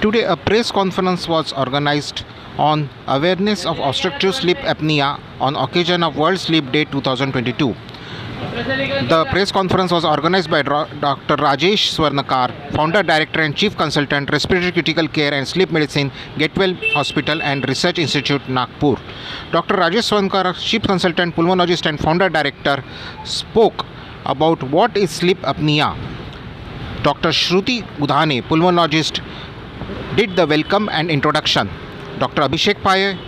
Today, a press conference was organized on awareness of obstructive sleep apnea on occasion of World Sleep Day 2022. The press conference was organized by Dr. Rajesh Swarnakar, Founder, Director and Chief Consultant, Respiratory Critical Care and Sleep Medicine, Getwell Hospital and Research Institute, Nagpur. Dr. Rajesh Swarnakar, Chief Consultant, Pulmonologist and Founder, Director, spoke about what is sleep apnea. Dr. Shruti Udhane, Pulmonologist, did the welcome and introduction. Dr. Abhishek Paye,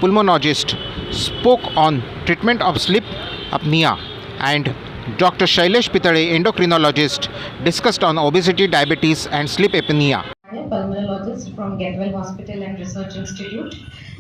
Pulmonologist, spoke on treatment of sleep apnea, and Dr. Shailesh Pitale, Endocrinologist, discussed on obesity, diabetes and sleep apnea. I'm a pulmonologist from Getwell Hospital and Research Institute,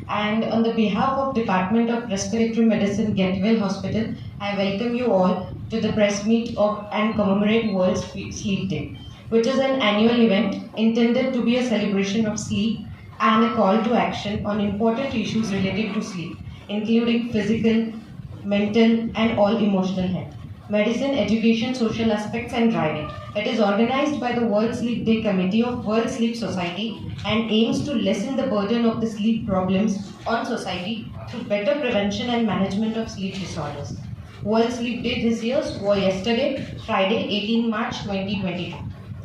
and on the behalf of Department of Respiratory Medicine, Getwell Hospital, I welcome you all to the press meet of and commemorate World Sleep Day, which is an annual event intended to be a celebration of sleep and a call to action on important issues related to sleep, including physical, mental and all emotional health, medicine, education, social aspects and driving. It is organized by the World Sleep Day Committee of World Sleep Society and aims to lessen the burden of the sleep problems on society through better prevention and management of sleep disorders. World Sleep Day this year was yesterday, Friday, 18 March 2022.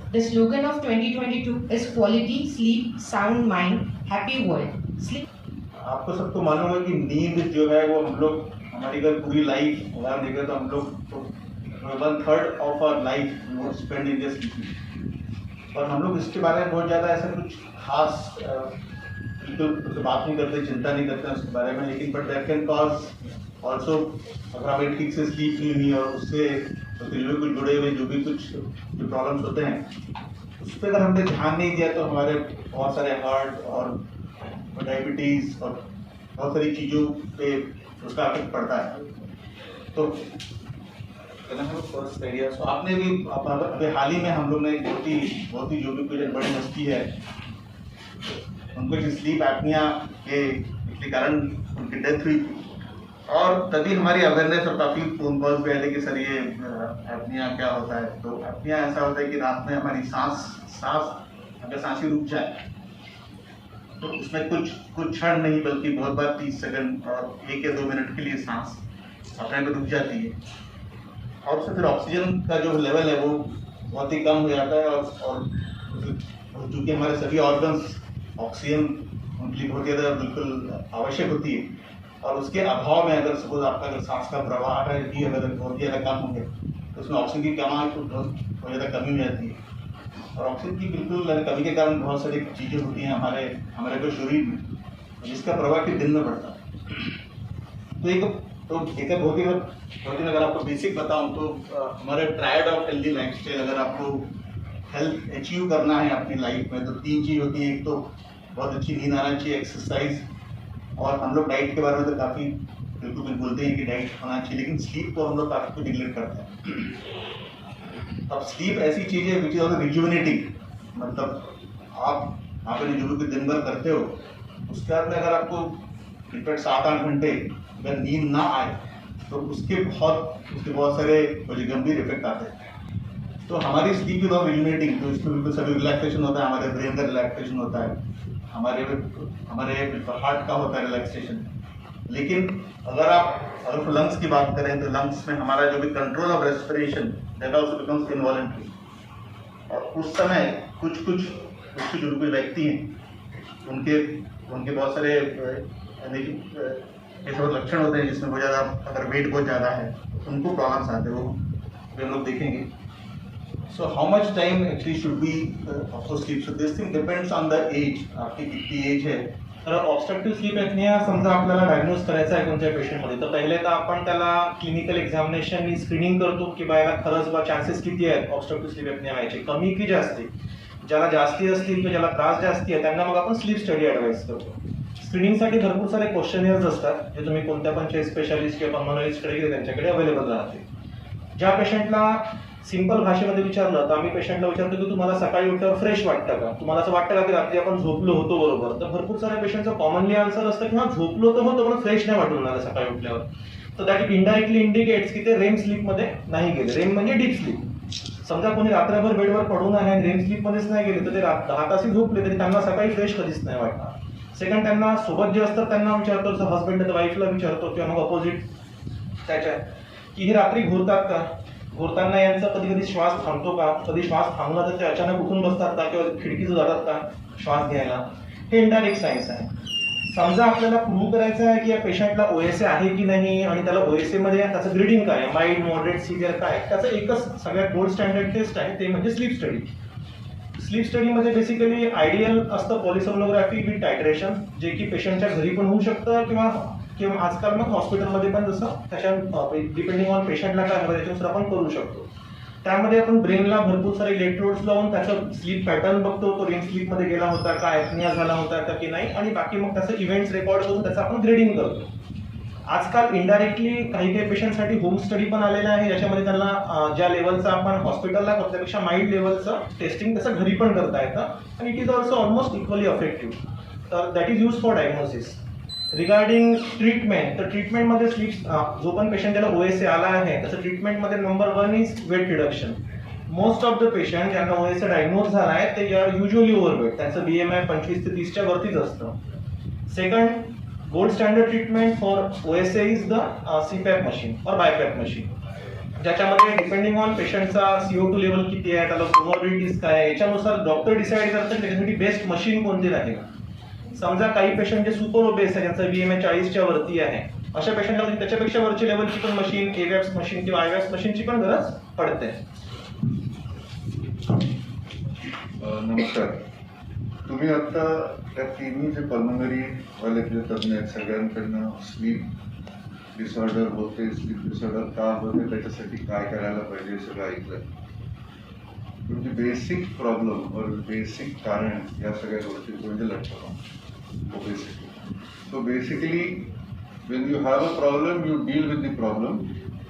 The slogan of 2022 is Quality Sleep, Sound Mind, Happy World. Sleep. आपको सबको मालूम है कि नींद जो है वो हम लोग हमारी अगर पूरी लाइफ उदाहरण देखें तो हम लोग 1/3 of our life spend in sleep, और हम लोग इसके बारे में बहुत ज़्यादा ऐसा कुछ खास बिल्कुल बात नहीं करते, चिंता नहीं करते उसके बारे में, लेकिन but that can cause also अगर हमें ठीक से स्लीप नहीं हुई और उससे कुछ जुड़े हुए जो भी कुछ जो प्रॉब्लम्स होते हैं उस पर अगर हमने ध्यान नहीं दिया तो हमारे बहुत सारे हार्ट और डायबिटीज़ और बहुत सारी चीज़ों पे उसका इफेक्ट पड़ता है। तो फर्स्ट एरिया तो आपने भी अभी हाल ही में हम लोग ने बहुत ही जो भी कोई बड़ी हस्ती है उनको स्लीप एपनिया के कारण उनकी डेथ हुई, और तभी हमारी अवेयरनेस और काफ़ी फोन कॉल्स भी आए कि सर ये एपनिया क्या होता है। तो एपनिया ऐसा होता है कि रात में हमारी सांस अगर सांस ही रुक जाए तो उसमें कुछ क्षण नहीं बल्कि बहुत बार 30 सेकंड और 1 या 2 मिनट के लिए सांस अपने में रुक जाती है, और उससे फिर ऑक्सीजन का जो लेवल है वो बहुत ही कम हो जाता है, और चूँकि हमारे सभी ऑर्गन्स ऑक्सीजन उनके लिए बहुत ज़्यादा बिल्कुल आवश्यक होती है, और उसके अभाव में अगर सपोज आपका अगर सांस का प्रवाह है कि अगर बहुत ज़्यादा कम हो गया तो उसमें ऑक्सीजन की बहुत ज़्यादा कमी हो जाती है, और ऑक्सीजन की बिल्कुल कमी के कारण बहुत सारी चीज़ें होती हैं हमारे को शरीर में, जिसका प्रभाव कि दिन में पड़ता है। तो एक बहुत ही अगर आपको बेसिक बताऊं तो हमारे ट्रायड ऑफ हेल्दी लाइफस्टाइल, अगर आपको हेल्थ अचीव करना है अपनी लाइफ में तो 3 चीज़ होती हैं। एक तो बहुत अच्छी नींद आना चाहिए, एक्सरसाइज, और हम लोग डाइट के बारे में तो काफ़ी बिल्कुल बोलते हैं कि डाइट होना चाहिए, लेकिन स्लीप को हम लोग काफ़ी कुछ निगलेक्ट करते हैं। अब स्लीप ऐसी चीज़ है विच इज ऑल्सो रिजुविनेटिंग, मतलब आपने जो भी दिन भर करते हो उसके बाद में अगर आपको इनफैक्ट 7-8 घंटे अगर नींद ना आए तो उसके बहुत सारे गंभीर इफेक्ट आते हैं। तो हमारी स्लीप इज ऑल्सो रिजुविनेटिंग, तो इसमें बिल्कुल सभी रिलैक्सेशन होता है, हमारे ब्रेन का रिलैक्सेशन होता है, हमारे हार्ट का होता है रिलैक्सेशन। लेकिन अगर लंग्स की बात करें तो लंग्स में हमारा जो भी control of respiration that also becomes involuntary, और उस समय कुछ जो भी व्यक्ति हैं उनके बहुत सारे ऐसे लक्षण होते हैं जिसमें बहुत ज़्यादा अगर वेट बहुत ज़्यादा है तो उनको प्रॉब्लम्स आते हैं, वो हम लोग देखेंगे। So how much time actually should be of sleep, so this thing depends on the age, आपकी कितनी एज है। तर ऑब्स्ट्रक्टिव्ह स्लीप एपनिया समजा आपल्याला डायग्नोज करायचं आहे कोणत्या पेशंटमध्ये, तर पहिले तर आपण त्याला क्लिनिकल एक्झामिनेशन स्क्रीनिंग करतो की बायला खरंच बा चान्सेस किती आहेत ऑब्स्ट्रक्टिव्ह स्लीप एपनिया व्हायचे, कमी की जास्ती. ज्याला जास्ती असतील किंवा ज्याला त्रास जास्ती आहे त्यांना मग आपण स्लीप स्टडी ॲडवाइस करतो. स्क्रीनिंगसाठी भरपूर सारे क्वेश्चनियर्स असतात जे तुम्ही कोणत्या पण चेस्ट स्पेशालिस्ट किंवा पल्मोनॉलॉजिस्टकडे गेले त्यांच्याकडे अवेलेबल राहते. ज्या पेशंटला सिंपल भाषेमध्ये विचारलं तर आम्ही पेशंटला विचारतो की तुम्हाला सकाळी उठल्यावर फ्रेश वाटतं का, तुम्हाला असं वाटतं का की रात्री आपण झोपलो होतो बरोबर. तर भरपूर साऱ्या पेशंटचं कॉमनली आन्सर असतं की हा झोपलो तर होतं पण फ्रेश नाही वाटून मला सकाळी उठल्यावर. तर दॅट इनडायरेक्टली इंडिकेट्स की ते रेम स्लीपमध्ये नाही गेले. रेम म्हणजे डीप स्लीप. समजा कोणी रात्रभर बेडवर पडून आहे आणि रेम स्लीपमध्येच नाही गेले तर ते 10 तासही झोपले तरी त्यांना सकाळी फ्रेश कधीच नाही वाटणार. सेकंड, त्यांना सोबत जे असतात त्यांना विचारतो, जसं हस्बंड वाईफला विचारतो किंवा मग अपोजिट त्याच्या, की हे रात्री घोरतात का, घोरताना यांचा कधी कधी श्वास थांबतो का, कधी श्वास थांबला तर ते अचानक उठून बसतात का किंवा खिडकीचं जातात का श्वास घ्यायला. हे इनडायरेक्ट सायन्स आहे. समजा आपल्याला प्रूव्ह करायचं आहे की या पेशंटला OSA आहे की नाही आणि त्याला OSA मध्ये त्याचं ग्रेडिंग काय आहे, माइल्ड, मॉडरेट, सिव्हिअर काय, त्याचं एकच सगळ्यात गोल्ड स्टँडर्ड टेस्ट आहे, ते म्हणजे स्लीप स्टडी. स्लीप स्टडीमध्ये बेसिकली आयडियल असतं पॉलिसोनोग्राफी विथ टायट्रेशन, जे की पेशंटच्या घरी पण होऊ शकतं किंवा आजकाल मग हॉस्पिटलमध्ये पण जसं त्याच्या डिपेंडिंग ऑन पेशंटला काय हवं त्याच्यानुसार आपण करू शकतो. त्यामध्ये आपण ब्रेनला भरपूर सारे इलेक्ट्रोड्स लावून त्याचं स्लीप पॅटर्न बघतो, तो रेम स्लीपमध्ये गेला होता का, ॲपनिया झाला होता का की नाही, आणि बाकी मग त्याचं इव्हेंट्स रेकॉर्ड करून त्याचं आपण ग्रेडिंग करतो. आजकाल इनडायरेक्टली काही पेशंटसाठी होम स्टडी पण आलेला आहे, ज्याच्यामध्ये त्यांना ज्या लेवलचं आपण हॉस्पिटलला करतो त्यापेक्षा माइल्ड लेवलचं टेस्टिंग त्याचं घरी पण करता येतं आणि it is also almost equally effective. तर that is use for diagnosis. Regarding treatment, तर ट्रीटमेंटमध्ये स्लीप जो पण पेशंट ज्याला OSA आला आहे त्याचं ट्रीटमेंटमध्ये number 1 is weight reduction. Most of the patient ज्यांना OSA डायग्नोज झाला आहे ते युजली ओव्हरवेट, त्यांचं BMI 25 ते 30च्या वरतीच असतं. Second, gold standard treatment for OSA is the CPAP machine और BiPAP मशीन, ज्याच्यामध्ये डिपेंडिंग ऑन पेशंटचा CO2 लेवल किती आहे, त्याला कोमॉर्बिडिटीज काय आहे, याच्यानुसार डॉक्टर डिसाईड करतात त्याच्यासाठी बेस्ट मशीन कोणती राहील. समजा काही पेशंट जे सुपर ओबेस आहे, ज्यांचा BMI 40च्या वरती आहे, अशा पेशंटला त्याच्यापेक्षा वरची लेवलची पण मशीन, AVAPS मशीन किंवा IVAPS मशीनची पण गरज पडते. नमस्कार. तुम्ही आता त्या तिन्ही जे पल्मनरी वाले जे तज्ञ आहेत सगळ्यांकडनं स्लीप डिसऑर्डर होते, स्लीप डिसऑर्डर का होते, त्याच्यासाठी काय करायला पाहिजे हे सगळं ऐकलं. तुमची बेसिक प्रॉब्लेम और बेसिक कारण या सगळ्या गोष्टी म्हणजे लठ्ठपणा, obesity. So basically when you have a problem you deal with the problem,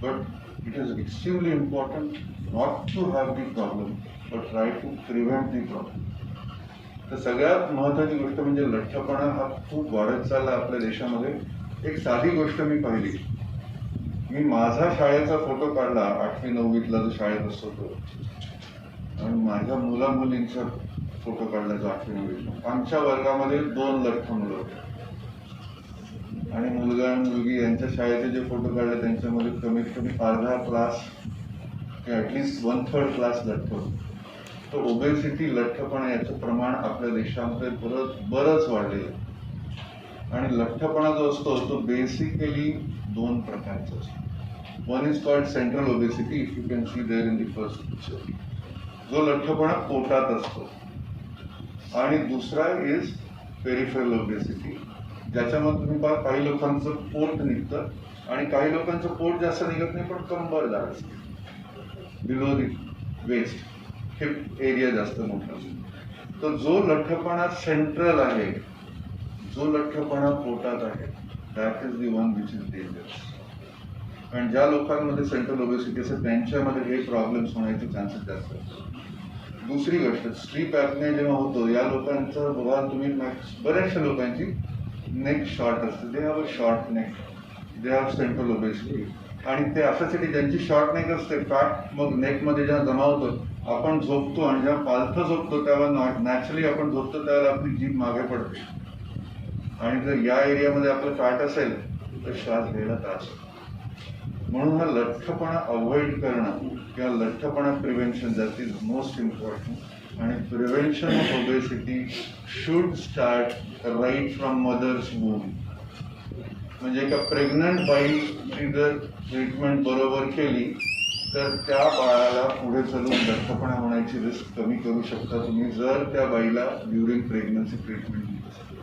but it is extremely important not to have the problem but try to prevent the problem. तर सगळ्यात महत्त्वाची गोष्ट म्हणजे लठ्ठपणा हा खूप वाढत चालला आपल्या देशामध्ये. एक साधी गोष्ट मी पाहिली, मी माझा शाळेचा फोटो काढला 8वी 9वीतला जो शाळेत असतो तो, आणि माझ्या मुला मुलींचा फोटो काढला जो 8वी 9वीतला. आमच्या वर्गामध्ये 2 लठ्ठ मुलं होते आणि मुलगा आणि मुलगी यांच्या शाळेचे जे फोटो काढले त्यांच्यामध्ये कमीत कमी अर्धा क्लास किंवा ॲटलिस्ट 1/3 क्लास लठ्ठ होते. तर ओबेसिटी, लठ्ठपणा याचं प्रमाण आपल्या देशामध्ये बरंच वाढलेलं आहे. आणि लठ्ठपणा जो असतो तो बेसिकली 2 प्रकारचा असतो. One is called central obesity, if you can see there in the first picture, जो लठ्ठपणा पोटात असतो, आणि दुसरा इज पेरिफेरल ओबेसिटी, ज्याच्यामध्ये तुम्ही काही लोकांचं पोट निघतं आणि काही लोकांचं पोट जास्त निघत नाही पण कंबर जाड असते, below the waist, hip area जास्त मोठा असतो. तर जो लठ्ठपणा सेंट्रल आहे, जो लठ्ठपणा पोटात आहे, that is the one which is dangerous. आणि ज्या लोकांमध्ये सेंट्रल ओबेसिटी असेल त्यांच्यामध्ये हे प्रॉब्लेम्स होण्याचे चान्सेस जास्त असतात. दुसरी गोष्ट, स्लीप ॲपनिया जेव्हा होतो या लोकांचं बघा तुम्ही, बऱ्याचशा लोकांची नेक शॉर्ट असते, they have a short neck, they have central obesity. आणि ते अशासाठी ज्यांची शॉर्ट नेक असते, फॅट मग नेकमध्ये जेव्हा जमा होतो, आपण झोपतो आणि जेव्हा पालथं झोपतो तेव्हा नॅचरली आपण झोपतो त्यावेळेला आपली जीभ मागे पडते, आणि जर या एरियामध्ये आपलं फॅट असेल तर श्वास घ्यायला त्रास होतो. म्हणून हा लठ्ठपणा अवॉइड करणं किंवा लठ्ठपणा prevention that is most important. आणि prevention of obesity should start right from mother's womb. म्हणजे एका प्रेग्नंट बाईची जर ट्रीटमेंट बरोबर केली तर त्या बाळाला पुढे चालून लठ्ठपणा होण्याची रिस्क कमी करू शकता तुम्ही, जर त्या बाईला ड्युरिंग प्रेग्नन्सी ट्रीटमेंट दिली असेल.